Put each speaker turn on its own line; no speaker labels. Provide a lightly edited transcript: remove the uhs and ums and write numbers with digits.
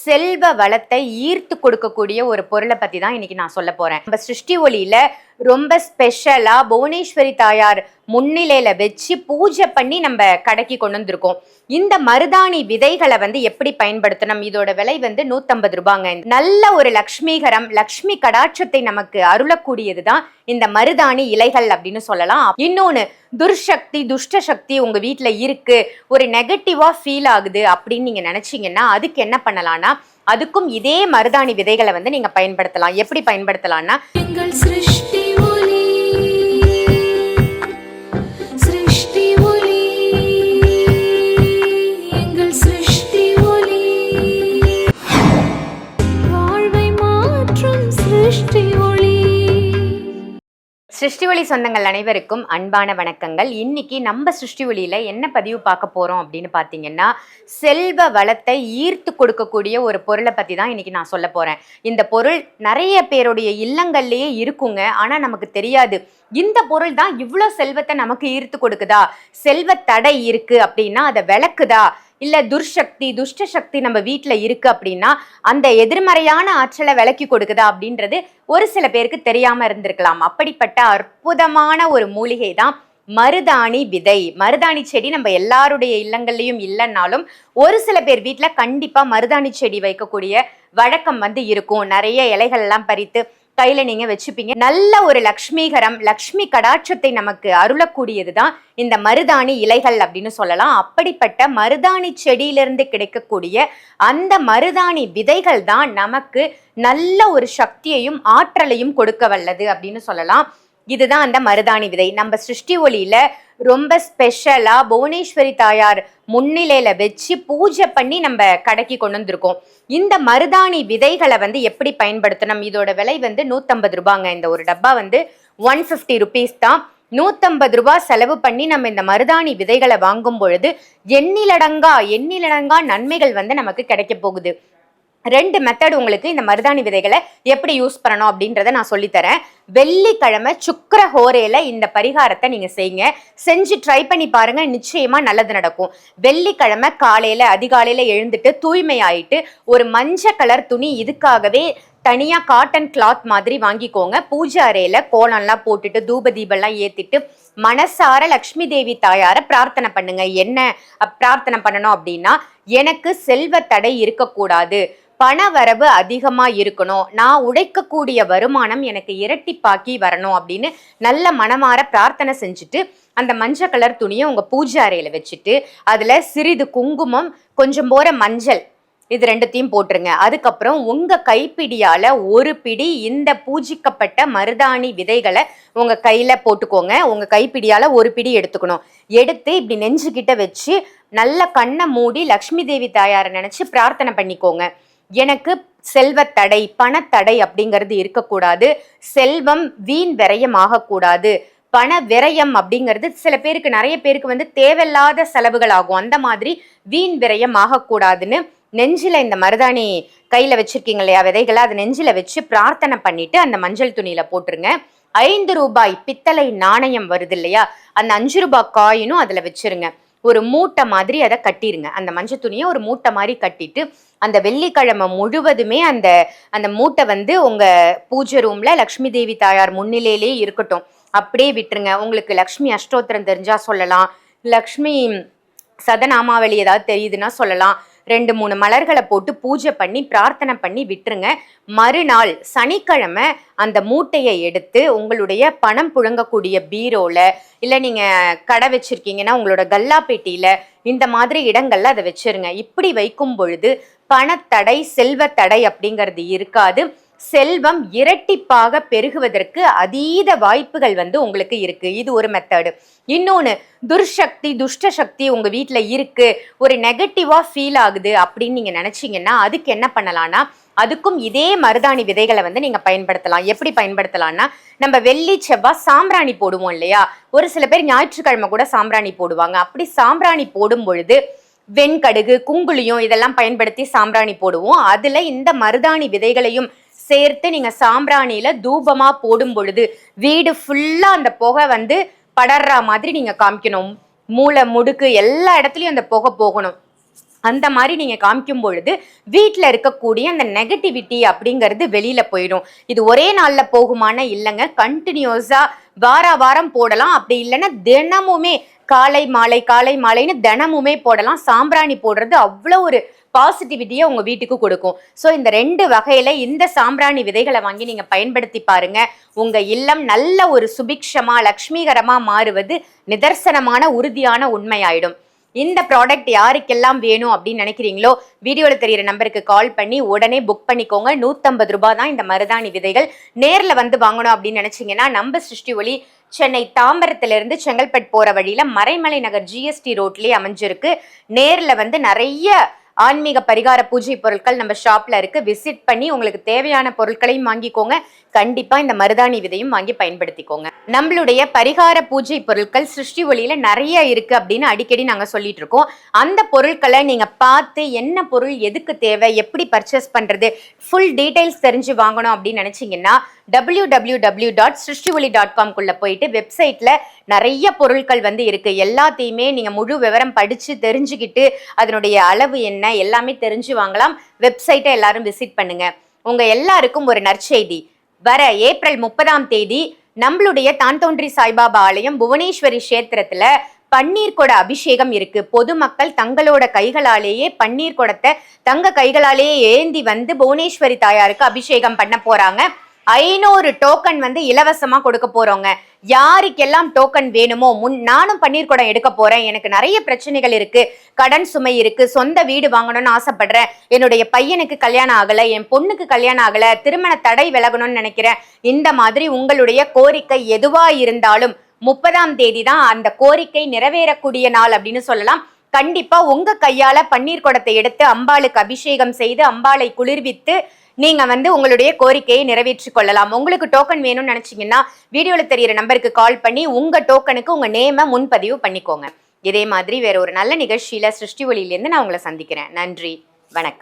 செல்வ வளத்தை ஈர்த்து கொடுக்கக்கூடிய ஒரு பொருளை பத்தி தான் இன்னைக்கு நான் சொல்ல போறேன். நம்ம சிருஷ்டி ஒளியில ரொம்ப ஸ்பெஷலா புவனேஸ்வரி தாயார் முன்னிலையில வச்சு பூஜை பண்ணி நம்ம கடைக்கு கொண்டு வந்திருக்கோம். இந்த மருதாணி விதைகளை எப்படி பயன்படுத்தணும், இதோட விலை 150 ரூபாங்க. நல்ல ஒரு லக்ஷ்மிகரம், லக்ஷ்மி கடாட்சத்தை நமக்கு அருளக்கூடியதுதான் இந்த மருதாணி இலைகள் அப்படின்னு சொல்லலாம். இன்னொன்னு, துர்சக்தி துஷ்ட சக்தி உங்க வீட்டுல இருக்கு, ஒரு நெகட்டிவா ஃபீல் ஆகுது அப்படின்னு நீங்க நினைச்சீங்கன்னா அதுக்கு என்ன பண்ணலாம்னா, அதுக்கும் இதே மருதாணி விதைகளை நீங்க பயன்படுத்தலாம். எப்படி பயன்படுத்தலாம்னா, சிருஷ்டி ஒளி சொந்தங்கள் அனைவருக்கும் அன்பான வணக்கங்கள். இன்னைக்கு நம்ம சிருஷ்டி ஒளியில என்ன பதிவு பார்க்க போறோம் அப்படின்னு பாத்தீங்கன்னா, செல்வ வளத்தை ஈர்த்து கொடுக்கக்கூடிய ஒரு பொருளை பத்தி தான் இன்னைக்கு நான் சொல்ல போறேன். இந்த பொருள் நிறைய பேருடைய இல்லங்கள்லயே இருக்குங்க, ஆனா நமக்கு தெரியாது. இந்த பொருள் தான் இவ்வளோ செல்வத்தை நமக்கு ஈர்த்து கொடுக்குதா, செல்வ தடை இருக்கு அப்படின்னா அதை விளக்குதா, இல்ல துர்சக்தி துஷ்ட சக்தி நம்ம வீட்டுல இருக்கு அப்படின்னா அந்த எதிர்மறையான ஆற்றலை விலக்கி கொடுக்குதா அப்படின்றது ஒரு சில பேருக்கு தெரியாம இருந்திருக்கலாம். அப்படிப்பட்ட அற்புதமான ஒரு மூலிகை தான் மருதாணி விதை. மருதாணி செடி நம்ம எல்லாருடைய இல்லங்கள்லயும் இல்லைன்னாலும் ஒரு சில பேர் வீட்டுல கண்டிப்பா மருதாணி செடி வைக்கக்கூடிய வழக்கம் இருக்கும். நிறைய இலைகள் எல்லாம் பறித்து கையில நீங்க வச்சுப்பீங்க. நல்ல ஒரு லக்ஷ்மிகரம், லக்ஷ்மி கடாட்சத்தை நமக்கு அருளக்கூடியதுதான் இந்த மருதாணி இலைகள் அப்படின்னு சொல்லலாம். அப்படிப்பட்ட மருதாணி செடியிலிருந்து கிடைக்கக்கூடிய அந்த மருதாணி விதைகள் தான் நமக்கு நல்ல ஒரு சக்தியையும் ஆற்றலையும் கொடுக்க வல்லது அப்படின்னு சொல்லலாம். இதுதான் அந்த மருதாணி விதை. நம்ம சிருஷ்டி ஒளியில ரொம்ப ஸ்பெஷலா புவனேஸ்வரி தாயார் முன்னிலையில வச்சு பூஜை பண்ணி நம்ம கடைக்கு கொண்டு வந்திருக்கோம். இந்த மருதாணி விதைகளை எப்படி பயன்படுத்தணும், இதோட விலை 150 ரூபாங்க. இந்த ஒரு டப்பா 150 ருபீஸ் தான். 150 ரூபாய் செலவு பண்ணி நம்ம இந்த மருதாணி விதைகளை வாங்கும் பொழுது எண்ணிலடங்கா நன்மைகள் நமக்கு கிடைக்க போகுது. 2 மெத்தட் உங்களுக்கு இந்த மருதாணி விதைகளை எப்படி யூஸ் பண்ணணும் அப்படின்றத நான் சொல்லித்தரேன். வெள்ளிக்கிழமை சுக்கிர ஹோரையில இந்த பரிகாரத்தை நீங்க செய்யுங்க. செஞ்சு ட்ரை பண்ணி பாருங்க, நிச்சயமா நல்லது நடக்கும். வெள்ளிக்கிழமை காலையில அதிகாலையில எழுந்துட்டு தூய்மை ஆயிட்டு ஒரு மஞ்சள் கலர் துணி இதுக்காகவே தனியா காட்டன் கிளாத் மாதிரி வாங்கிக்கோங்க. பூஜை அறையில கோலம்லாம் போட்டுட்டு தூப தீபம்லாம் ஏத்திட்டு மனசார லக்ஷ்மி தேவி தாயார பிரார்த்தனை பண்ணுங்க. என்ன பிரார்த்தனை பண்ணணும் அப்படின்னா, எனக்கு செல்வ தடை இருக்கக்கூடாது, பண வரவு அதிகமா இருக்கணும், நான் உடைக்கக்கூடிய வருமானம் எனக்கு இரட்டிப்பாக்கி வரணும் அப்படின்னு நல்ல மனமாற பிரார்த்தனை செஞ்சுட்டு அந்த மஞ்சள் கலர் துணியை உங்க பூஜை அறையில வச்சுட்டு அதுல சிறிது குங்குமம், கொஞ்சம் போற மஞ்சள், இது 2த்தையும் போட்டுருங்க. அதுக்கப்புறம் உங்க கைப்பிடியால ஒரு பிடி இந்த பூஜிக்கப்பட்ட மருதாணி விதைகளை உங்க கையில போட்டுக்கோங்க. உங்க கைப்பிடியால ஒரு பிடி எடுத்துக்கணும். எடுத்து இப்படி நெஞ்சுகிட்ட வச்சு நல்ல கண்ணை மூடி லக்ஷ்மி தேவி தாயாரை நினைச்சு பிரார்த்தனை பண்ணிக்கோங்க. எனக்கு செல்வத்தடை, பணத்தடை அப்படிங்கிறது இருக்கக்கூடாது, செல்வம் வீண் விரயம் ஆகக்கூடாது. பண விரயம் அப்படிங்கிறது சில பேருக்கு, நிறைய பேருக்கு தேவையில்லாத செலவுகள் ஆகும். அந்த மாதிரி வீண் விரயம் ஆகக்கூடாதுன்னு நெஞ்சில இந்த மருதாணி கையில வச்சிருக்கீங்க இல்லையா விதைகளை, அது நெஞ்சில வச்சு பிரார்த்தனை பண்ணிட்டு அந்த மஞ்சள் துணியில போட்டுருங்க. 5 ரூபாய் பித்தளை நாணயம் வருது இல்லையா, அந்த 5 ரூபாய் காயினும் அதுல வச்சிருங்க. ஒரு மூட்டை மாதிரி அதை கட்டிருங்க. அந்த மஞ்சள் துணியை ஒரு மூட்டை மாதிரி கட்டிட்டு அந்த வெள்ளிக்கிழமை முழுவதுமே அந்த அந்த மூட்டை உங்க பூஜை ரூம்ல லக்ஷ்மி தேவி தாயார் முன்னிலையிலே இருக்கட்டும். அப்படியே விட்டுருங்க. உங்களுக்கு லக்ஷ்மி அஷ்டோத்திரம் தெரிஞ்சா சொல்லலாம், லக்ஷ்மி சதநாமாவளி ஏதாவது தெரியுதுன்னா சொல்லலாம். 2-3 மலர்களை போட்டு பூஜை பண்ணி பிரார்த்தனை பண்ணி விட்டுருங்க. மறுநாள் சனிக்கிழமை அந்த மூட்டையை எடுத்து உங்களுடைய பணம் புழங்கக்கூடிய பீரோல, இல்லை நீங்க கடை வச்சிருக்கீங்கன்னா உங்களோட கல்லா பெட்டியில, இந்த மாதிரி இடங்கள்ல அதை வச்சிருங்க. இப்படி வைக்கும் பொழுது பணத்தடை, செல்வத்தடை அப்படிங்கிறது இருக்காது. செல்வம் இரட்டிப்பாக பெருகுவதற்கு அதீத வாய்ப்புகள் உங்களுக்கு இருக்கு. இது ஒரு மெத்தடு. இன்னொன்னு, துர்சக்தி துஷ்ட சக்தி உங்க வீட்டுல இருக்கு, ஒரு நெகட்டிவா ஃபீல் ஆகுது அப்படின்னு நீங்க நினைச்சீங்கன்னா அதுக்கு என்ன பண்ணலாம்னா, அதுக்கும் இதே மருதாணி விதைகளை நீங்க பயன்படுத்தலாம். எப்படி பயன்படுத்தலாம்னா, நம்ம வெள்ளி செவ்வாய் சாம்பிராணி போடுவோம் இல்லையா, ஒரு சில பேர் ஞாயிற்றுக்கிழமை கூட சாம்பிராணி போடுவாங்க. அப்படி சாம்பிராணி போடும் பொழுது வெண்கடுகு, குங்குளியம் இதெல்லாம் பயன்படுத்தி சாம்பிராணி போடுவோம். அதுல இந்த மருதாணி விதைகளையும் சேர்த்து நீங்க சாம்பிராணியில தூபமா போடும் பொழுது வீடு ஃபுல்லா அந்த புகை படர்ற மாதிரி நீங்க காமிக்கணும். மூளை முடுக்கு எல்லா இடத்துலயும் அந்த புகை போகணும். அந்த மாதிரி நீங்க காமிக்கும் பொழுது வீட்டில் இருக்கக்கூடிய அந்த நெகட்டிவிட்டி அப்படிங்கிறது வெளியில போயிடும். இது ஒரே நாள்ல போகுமான இல்லைங்க, கண்டினியூஸா வாரம் போடலாம். அப்படி இல்லைன்னா தினமுமே காலை மாலை காலை மாலைன்னு தினமுமே போடலாம். சாம்பிராணி போடுறது அவ்வளோ ஒரு பாசிட்டிவிட்டியை உங்க வீட்டுக்கு கொடுக்கும். ஸோ இந்த 2 வகையில இந்த சாம்பிராணி விதைகளை வாங்கி நீங்க பயன்படுத்தி பாருங்க. உங்க இல்லம் நல்ல ஒரு சுபிக்ஷமா லக்ஷ்மிகரமா மாறுவது நிதர்சனமான உறுதியான உண்மையாயிடும். இந்த ப்ராடக்ட் யாருக்கெல்லாம் வேணும் அப்படின்னு நினைக்கிறீங்களோ வீடியோவில் தெரியிற நம்பருக்கு கால் பண்ணி உடனே புக் பண்ணிக்கோங்க. 150 ரூபாய் தான் இந்த மருதாணி விதைகள். நேரில் வந்து வாங்கணும் அப்படின்னு நினைச்சீங்கன்னா நம்ம சிருஷ்டி ஒளி சென்னை தாம்பரத்திலிருந்து செங்கல்பட்டு போற வழியில மறைமலை நகர் GST ரோட்லயே அமைஞ்சிருக்கு. நேரில் வந்து நிறைய ஆன்மீக பரிகார பூஜை பொருட்கள் நம்ம ஷாப்ல இருக்கு. விசிட் பண்ணி உங்களுக்கு தேவையான பொருட்களையும் வாங்கிக்கோங்க. கண்டிப்பா இந்த மருதாணி விதையும் வாங்கி பயன்படுத்திக்கோங்க. நம்மளுடைய பரிகார பூஜை பொருட்கள் சிருஷ்டி ஒளியில நிறைய இருக்கு அப்படின்னு அடிக்கடி நாங்க சொல்லிட்டு இருக்கோம். அந்த பொருட்களை நீங்க பார்த்து என்ன பொருள் எதுக்கு தேவை, எப்படி பர்ச்சேஸ் பண்றது, ஃபுல் டீடைல்ஸ் தெரிஞ்சு வாங்கணும் அப்படின்னு நினைச்சீங்கன்னா www.srishtioli.com குள்ள போயிட்டு வெப்சைட்ல நிறைய பொருட்கள் வந்து இருக்கு. எல்லாத்தையுமே நீங்க முழு விவரம் படிச்சு தெரிஞ்சுக்கிட்டு அதனுடைய அளவு என்ன எல்லாமே தெரிஞ்சு வாங்கலாம். வெப்சைட்டை எல்லாரும் விசிட் பண்ணுங்க. உங்க எல்லாருக்கும் ஒரு நற்செய்தி. வர ஏப்ரல் 30 நம்மளுடைய தான்தோன்றி சாய்பாபா ஆலயம் புவனேஸ்வரி கஷேத்திரத்துல பன்னீர் குட அபிஷேகம் இருக்கு. பொதுமக்கள் தங்களோட கைகளாலேயே பன்னீர் குடத்தை தங்க கைகளாலேயே ஏந்தி வந்து புவனேஸ்வரி தாயாருக்கு அபிஷேகம் பண்ண போறாங்க. 500 டோக்கன் வந்து இலவசமா கொடுக்க போறோங்க. யாருக்கெல்லாம் டோக்கன் வேணுமோ நானும் பன்னீர் குடம் எடுக்க போறேன், எனக்கு நிறைய பிரச்சனைகள் இருக்கு, கடன் சுமை இருக்கு, சொந்த வீடு வாங்கணும்னு ஆசைப்படுறேன், என்னுடைய பையனுக்கு கல்யாணம் ஆகல, என் பொண்ணுக்கு கல்யாணம் ஆகல, திருமண தடை விலகணும்னு நினைக்கிறேன், இந்த மாதிரி உங்களுடைய கோரிக்கை எதுவா இருந்தாலும் 30 தான் அந்த கோரிக்கை நிறைவேறக்கூடிய நாள் அப்படின்னு சொல்லலாம். கண்டிப்பா உங்க கையால பன்னீர் குடத்தை எடுத்து அம்பாளுக்கு அபிஷேகம் செய்து அம்பாளை குளிர்வித்து நீங்க வந்து உங்களுடைய கோரிக்கையை நிறைவேற்றிக் கொள்ளலாம். உங்களுக்கு டோக்கன் வேணும்னு நினைச்சீங்கன்னா வீடியோல தெரியிற நம்பருக்கு கால் பண்ணி உங்க டோக்கனுக்கு உங்க நேம முன்பதிவு பண்ணிக்கோங்க. இதே மாதிரி வேற ஒரு நல்ல நிகழ்ச்சியில சிருஷ்டி ஒளியிலிருந்து நான் உங்களை சந்திக்கிறேன். நன்றி, வணக்கம்.